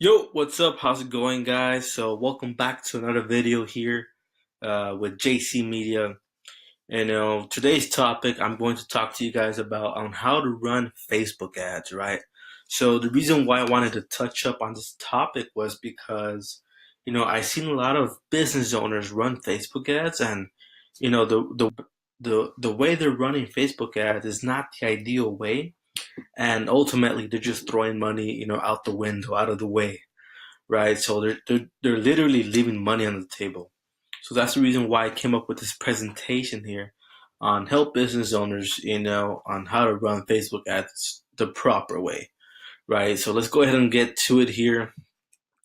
Yo, what's up? How's it going, guys? So, welcome back to another video here with JC Media. And today's topic, I'm going to talk to you guys about on how to run Facebook ads, right? So, the reason why I wanted to touch up on this topic was because, I've seen a lot of business owners run Facebook ads, and the way they're running Facebook ads is not the ideal way, and ultimately they're just throwing money, out the window, out of the way, right? So they're literally leaving money on the table. So that's the reason why I came up with this presentation here on help business owners, on how to run Facebook ads the proper way, right? So let's go ahead and get to it here.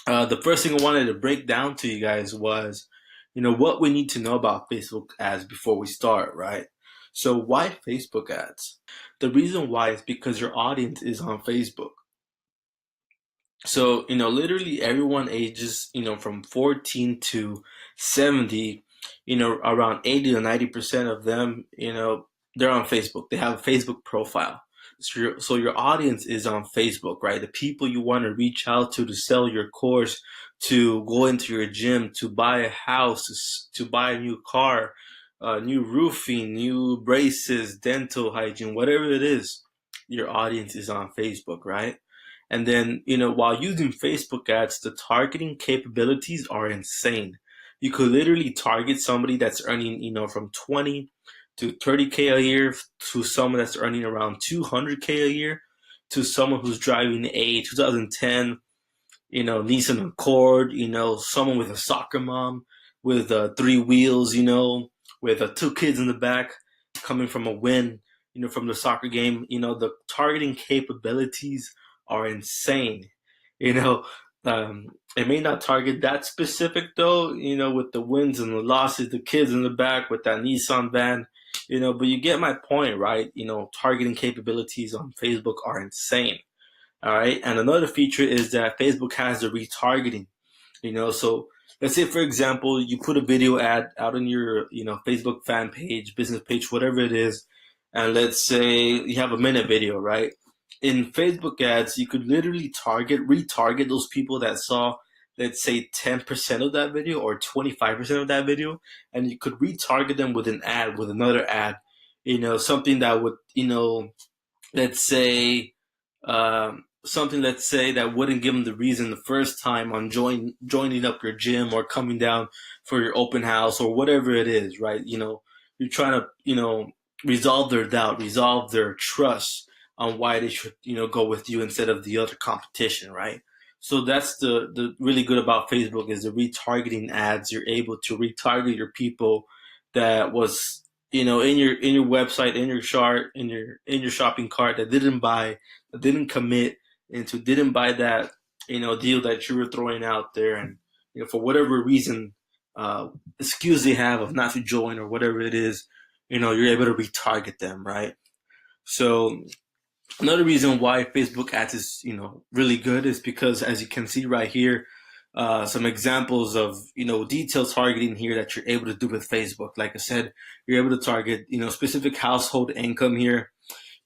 The first thing I wanted to break down to you guys was, what we need to know about Facebook ads before we start, right? So why Facebook ads? The reason why is because your audience is on Facebook. So, literally everyone ages, from 14 to 70, around 80 to 90% of them, they're on Facebook. They have a Facebook profile. So your audience is on Facebook, right? The people you want to reach out to sell your course, to go into your gym, to buy a house, to buy a new car, new roofing, new braces, dental hygiene, whatever it is, your audience is on Facebook, right? And then, while using Facebook ads, the targeting capabilities are insane. You could literally target somebody that's earning, from 20 to 30K a year, to someone that's earning around 200K a year, to someone who's driving a 2010, Nissan Accord, someone with a soccer mom with three wheels, with two kids in the back coming from a win, from the soccer game. The targeting capabilities are insane. You know, it may not target that specific though, with the wins and the losses, the kids in the back with that Nissan van, but you get my point, right? Targeting capabilities on Facebook are insane. All right. And another feature is that Facebook has the retargeting, so let's say, for example, you put a video ad out on your, Facebook fan page, business page, whatever it is. And let's say you have a minute video, right? In Facebook ads, you could literally retarget those people that saw, let's say, 10% of that video or 25% of that video. And you could retarget them with an ad, with another ad, something that would, let's say, something, let's say, that wouldn't give them the reason the first time on joining up your gym or coming down for your open house or whatever it is, right? You're trying to, resolve their doubt, resolve their trust on why they should, go with you instead of the other competition, right? So that's the really good about Facebook is the retargeting ads. You're able to retarget your people that was, in your website, in your chart, in your shopping cart, that didn't buy, that didn't commit into, didn't buy that, deal that you were throwing out there, and for whatever reason, excuse they have of not to join or whatever it is, you're able to retarget them, right? So another reason why Facebook ads is, really good is because, as you can see right here, some examples of, detailed targeting here that you're able to do with Facebook. Like I said, you're able to target, specific household income here.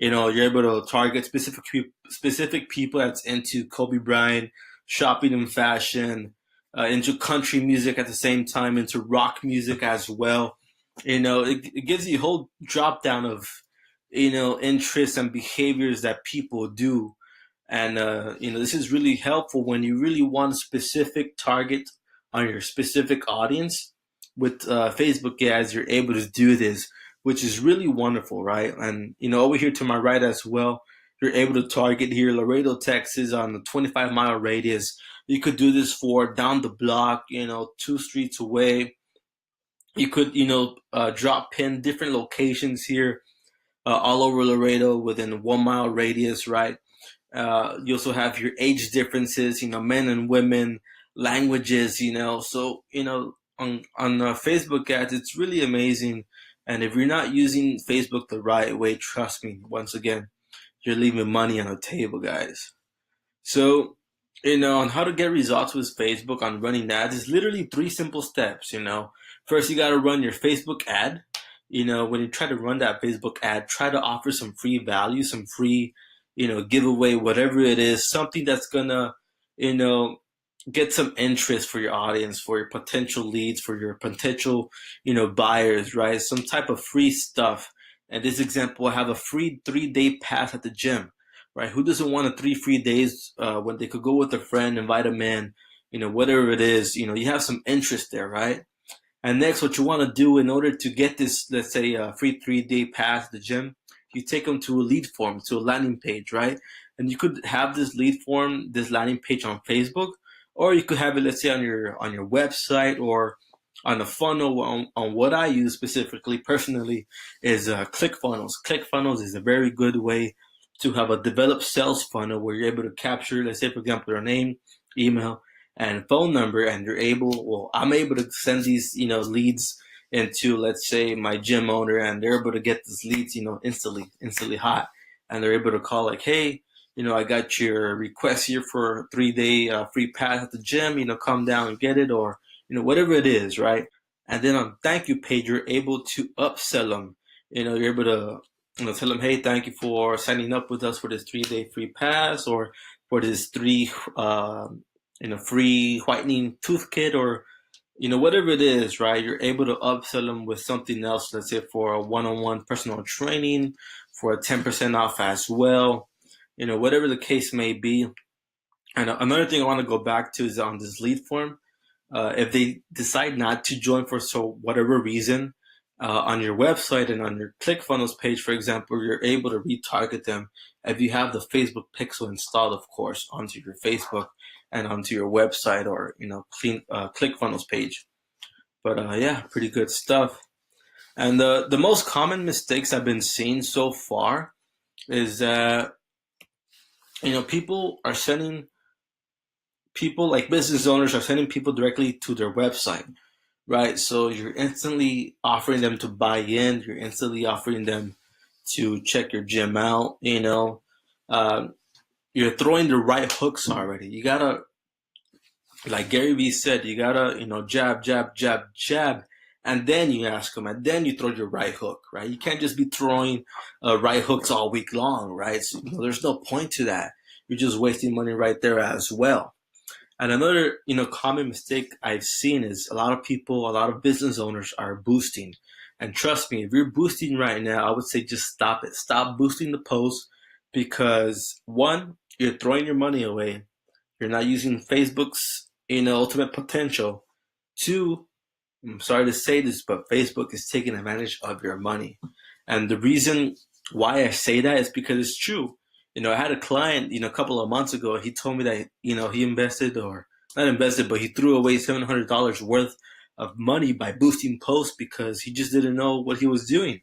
You're able to target specific people that's into Kobe Bryant, shopping and fashion, into country music at the same time, into rock music as well. It gives you a whole drop down of, interests and behaviors that people do. And, this is really helpful when you really want a specific target on your specific audience. With Facebook ads, you're able to do this, which is really wonderful, right? And, over here to my right as well, you're able to target here Laredo, Texas on the 25-mile radius. You could do this for down the block, 2 streets away. You could, drop pin different locations here, all over Laredo within a 1 mile radius, right? You also have your age differences, men and women, languages, so, on Facebook ads, it's really amazing. And if you're not using Facebook the right way, trust me, once again, you're leaving money on the table, guys. So, on how to get results with Facebook on running ads is literally 3 simple steps. First, you got to run your Facebook ad. When you try to run that Facebook ad, try to offer some free value, some free, giveaway, whatever it is, something that's gonna, you know, get some interest for your audience, for your potential leads, for your potential, buyers, right? Some type of free stuff. And this example, I have a free 3-day pass at the gym, right? Who doesn't want a 3 free days when they could go with a friend, invite them in, whatever it is, you have some interest there, right? And next, what you want to do in order to get this, let's say, a free 3-day pass at the gym, you take them to a lead form, to a landing page, right? And you could have this lead form, this landing page on Facebook, or you could have it, let's say, on your website or on a funnel. On what I use specifically, personally, is ClickFunnels. ClickFunnels is a very good way to have a developed sales funnel where you're able to capture, let's say, for example, your name, email, and phone number, and I'm able to send these, leads into, let's say, my gym owner, and they're able to get these leads, instantly hot, and they're able to call like, hey, I got your request here for a 3-day free pass at the gym, come down and get it, or, whatever it is, right? And then on thank you page, you're able to upsell them. You're able to, tell them, hey, thank you for signing up with us for this 3-day free pass, or for this free whitening tooth kit, or whatever it is, right? You're able to upsell them with something else. Let's say for a one-on-one personal training, for a 10% off as well. Whatever the case may be. And another thing I want to go back to is on this lead form. If they decide not to join for whatever reason, on your website and on your ClickFunnels page, for example, you're able to retarget them if you have the Facebook pixel installed, of course, onto your Facebook and onto your website, or ClickFunnels page. But yeah, pretty good stuff. And the most common mistakes I've been seeing so far is that people like business owners are sending people directly to their website, right? So you're instantly offering them to buy in. You're instantly offering them to check your gym out. You're throwing the right hooks already. You gotta, like Gary Vee said, you gotta, jab, jab, jab, jab, and then you ask them, and then you throw your right hook, right? You can't just be throwing right hooks all week long, right? So, there's no point to that. You're just wasting money right there as well. And another, common mistake I've seen is a lot of business owners are boosting. And trust me, if you're boosting right now, I would say just stop it. Stop boosting the post, because one, you're throwing your money away. You're not using Facebook's, ultimate potential. Two, I'm sorry to say this, but Facebook is taking advantage of your money. And the reason why I say that is because it's true. I had a client, a couple of months ago. He told me that, he invested, or not invested, but he threw away $700 worth of money by boosting posts because he just didn't know what he was doing,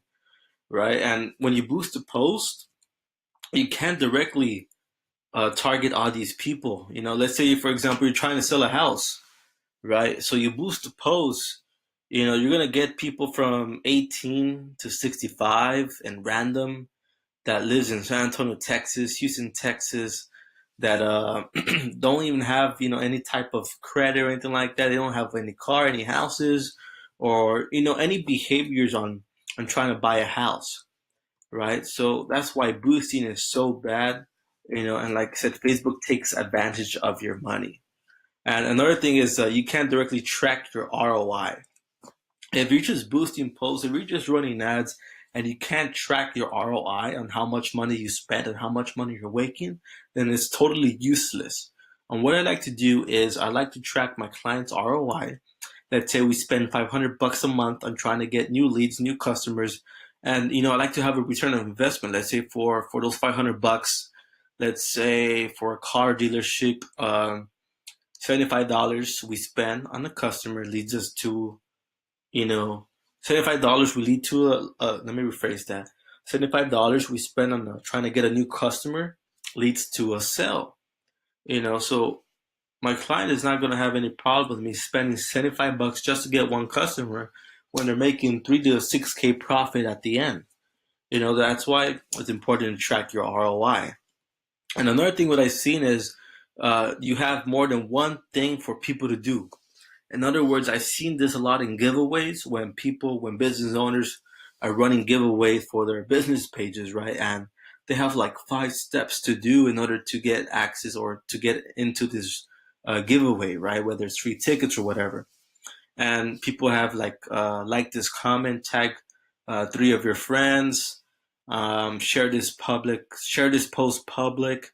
right? And when you boost a post, you can't directly target all these people. Let's say, for example, you're trying to sell a house, right? So you boost the post, you're going to get people from 18 to 65 and random that lives in San Antonio, Texas, Houston, Texas, that don't even have, any type of credit or anything like that. They don't have any car, any houses, or, any behaviors on trying to buy a house, right? So that's why boosting is so bad, and like I said, Facebook takes advantage of your money. And another thing is you can't directly track your ROI. If you're just boosting posts, if you're just running ads, and you can't track your ROI on how much money you spent and how much money you're making, then it's totally useless. And what I like to do is I like to track my clients' ROI. Let's say we spend $500 a month on trying to get new leads, new customers, and I like to have a return of investment. Let's say for those $500, let's say for a car dealership, $75 we spend on a customer leads us to, $75 we lead to let me rephrase that. $75 we spend on trying to get a new customer leads to a sale. So my client is not going to have any problem with me spending $75 just to get one customer when they're making 3 to 6K profit at the end. That's why it's important to track your ROI. And another thing what I've seen is you have more than one thing for people to do. In other words, I've seen this a lot in giveaways when business owners are running giveaways for their business pages, right? And they have like 5 steps to do in order to get access or to get into this giveaway, right? Whether it's free tickets or whatever. And people have like this comment, tag 3 of your friends, share this post public,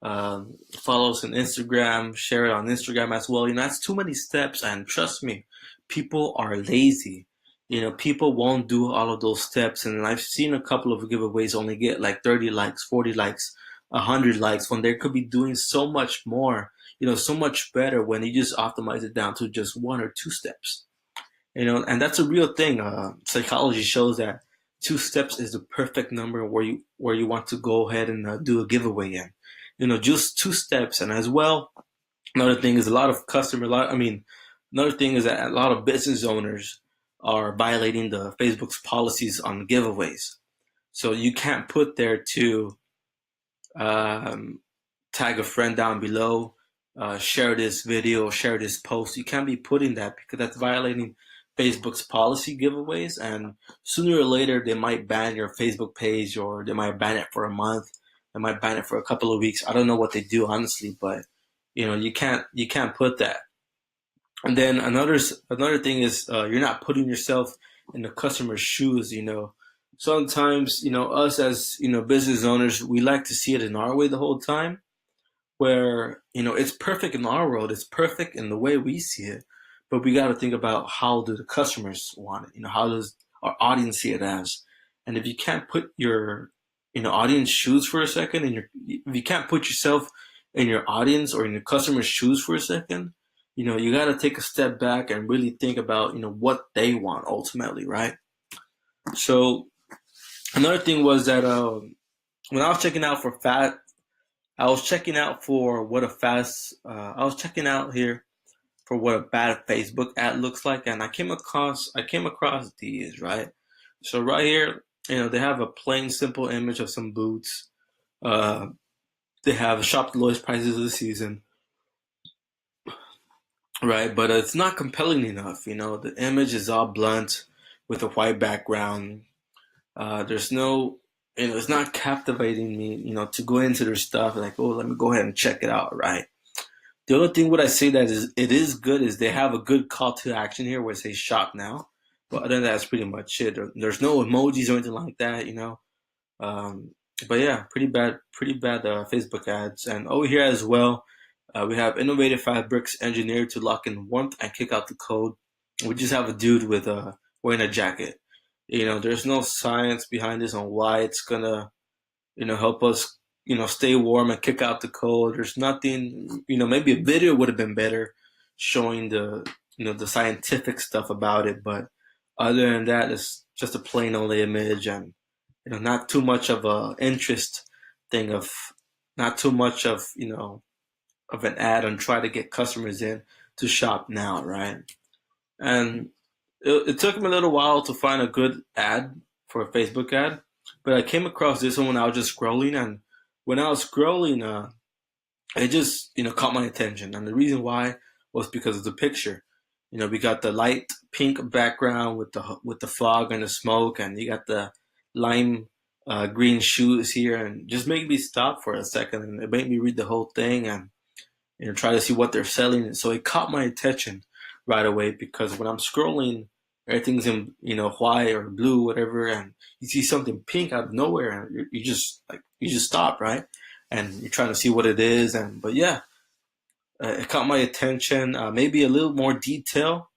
follow us on Instagram, share it on Instagram as well. That's too many steps, and trust me, people are lazy. People won't do all of those steps, and I've seen a couple of giveaways only get like 30 likes, 40 likes, 100 likes when they could be doing so much more, so much better when you just optimize it down to just 1 or 2 steps. And that's a real thing. Psychology shows that 2 steps is the perfect number where you want to go ahead and do a giveaway in. Just 2 steps. And as well, another thing is another thing is that a lot of business owners are violating the Facebook's policies on giveaways. So you can't put there to tag a friend down below, share this video, share this post. You can't be putting that because that's violating Facebook's policy giveaways, and sooner or later they might ban your Facebook page, or they might ban it for a month, they might ban it for a couple of weeks. I don't know what they do honestly, but you can't put that. And then another thing is you're not putting yourself in the customer's shoes. Sometimes us as business owners, we like to see it in our way the whole time, where it's perfect in our world, it's perfect in the way we see it, but we got to think about how do the customers want it. How does our audience see it as? And if you can't put your audience shoes for a second, and if you can't put yourself in your audience or in your customer's shoes for a second, you got to take a step back and really think about what they want ultimately, right? So another thing was that when I was checking out for I was checking out here for what a bad Facebook ad looks like, and I came across these, right? So right here, they have a plain simple image of some boots. They have shop the lowest prices of the season, right? But it's not compelling enough. The image is all blunt with a white background. There's no, it's not captivating me, to go into their stuff like, oh, let me go ahead and check it out, right? The only thing would I say that it is good is they have a good call to action here where it says shop now. But other than that, that's pretty much it. There's no emojis or anything like that, But yeah, pretty bad Facebook ads. And over here as well, we have innovative fabrics engineered to lock in warmth and kick out the cold. We just have a dude with wearing a jacket. There's no science behind this on why it's gonna help us stay warm and kick out the cold. There's nothing, maybe a video would have been better showing the scientific stuff about it, but other than that, it's just a plain old image, and not too much of a interest thing of not too much of of an ad on try to get customers in to shop now, right? And it took me a little while to find a good ad for a Facebook ad, but I came across this one when I was just scrolling, and when I was scrolling, it just caught my attention, and the reason why was because of the picture. We got the light pink background with the fog and the smoke, and you got the lime green shoes here, and just made me stop for a second, and it made me read the whole thing and try to see what they're selling. So it caught my attention right away, because when I'm scrolling, everything's in white or blue, whatever, and you see something pink out of nowhere, and you just stop, right? And you're trying to see what it is, but yeah, it caught my attention. Maybe a little more detail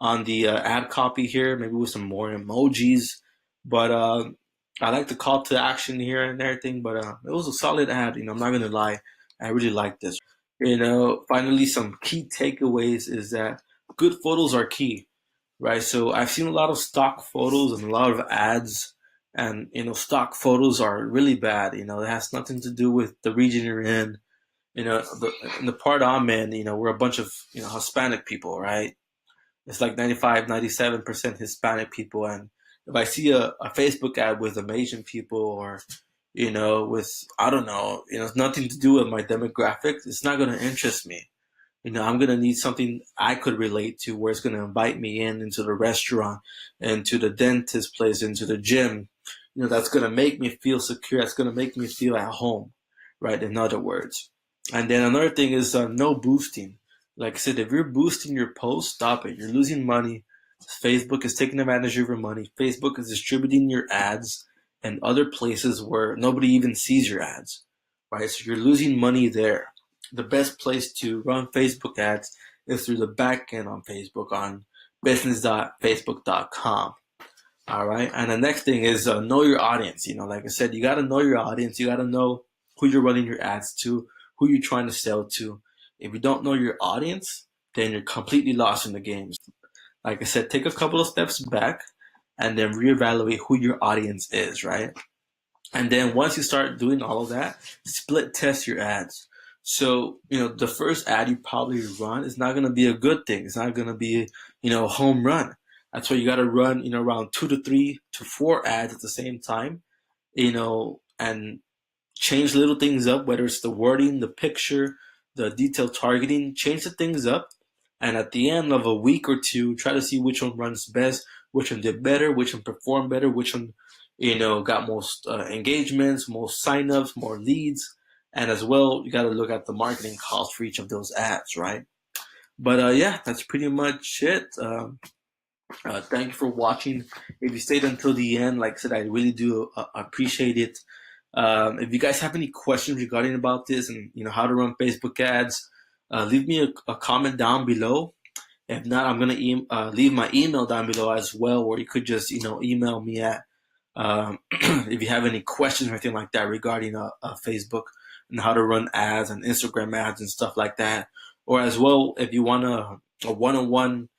on the ad copy here, maybe with some more emojis, but I like the call to action here and everything. But it was a solid ad. I'm not gonna lie, I really like this. Finally, some key takeaways is that good photos are key, right? So I've seen a lot of stock photos and a lot of ads, and stock photos are really bad. It has nothing to do with the region you're in. In the part I'm in, we're a bunch of Hispanic people, right? It's like 95, 97% Hispanic people, and if I see a Facebook ad with some Asian people, or with, I don't know, nothing to do with my demographics, it's not going to interest me. I'm going to need something I could relate to, where it's going to invite me into the restaurant, into the dentist place, into the gym, that's going to make me feel secure. That's going to make me feel at home, right? In other words. And then another thing is no boosting. Like I said, if you're boosting your post, stop it. You're losing money. Facebook is taking advantage of your money. Facebook is distributing your ads in other places where nobody even sees your ads, right? So you're losing money there. The best place to run Facebook ads is through the back end on Facebook on business.facebook.com. All right. And the next thing is know your audience. Like I said, you got to know your audience. You got to know who you're running your ads to, who you're trying to sell to. If you don't know your audience, then you're completely lost in the game. Like I said, take a couple of steps back and then reevaluate who your audience is, right? And then once you start doing all of that, split test your ads. So, the first ad you probably run is not going to be a good thing. It's not going to be, a home run. That's why you got to run, around 2 to 3 to 4 ads at the same time, and change little things up, whether it's the wording, the picture, the detailed targeting, change the things up. And at the end of a week or two, try to see which one runs best, which one did better, which one performed better, which one, got most engagements, most signups, more leads. And as well, you got to look at the marketing cost for each of those ads, right? But yeah, that's pretty much it. Thank you for watching. If you stayed until the end, like I said, I really do appreciate it. If you guys have any questions regarding about this and how to run Facebook ads, leave me a comment down below. If not, I'm gonna leave my email down below as well, or you could just email me at if you have any questions or anything like that regarding Facebook and how to run ads and Instagram ads and stuff like that. Or as well, if you want a one-on-one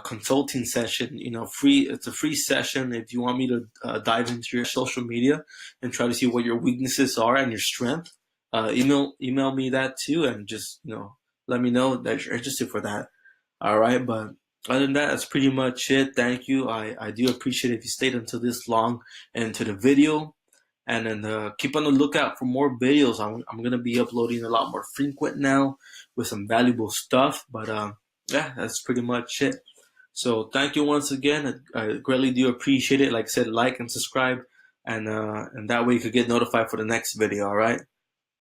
consulting session, free. It's a free session. If you want me to dive into your social media and try to see what your weaknesses are and your strength, email me that too, and just let me know that you're interested for that. All right, but other than that, that's pretty much it. Thank you. I do appreciate it if you stayed until this long into the video. And then keep on the lookout for more videos. I'm going to be uploading a lot more frequent now with some valuable stuff. But yeah, that's pretty much it. So thank you once again. I greatly do appreciate it. Like I said, like and subscribe. And that way you could get notified for the next video. All right.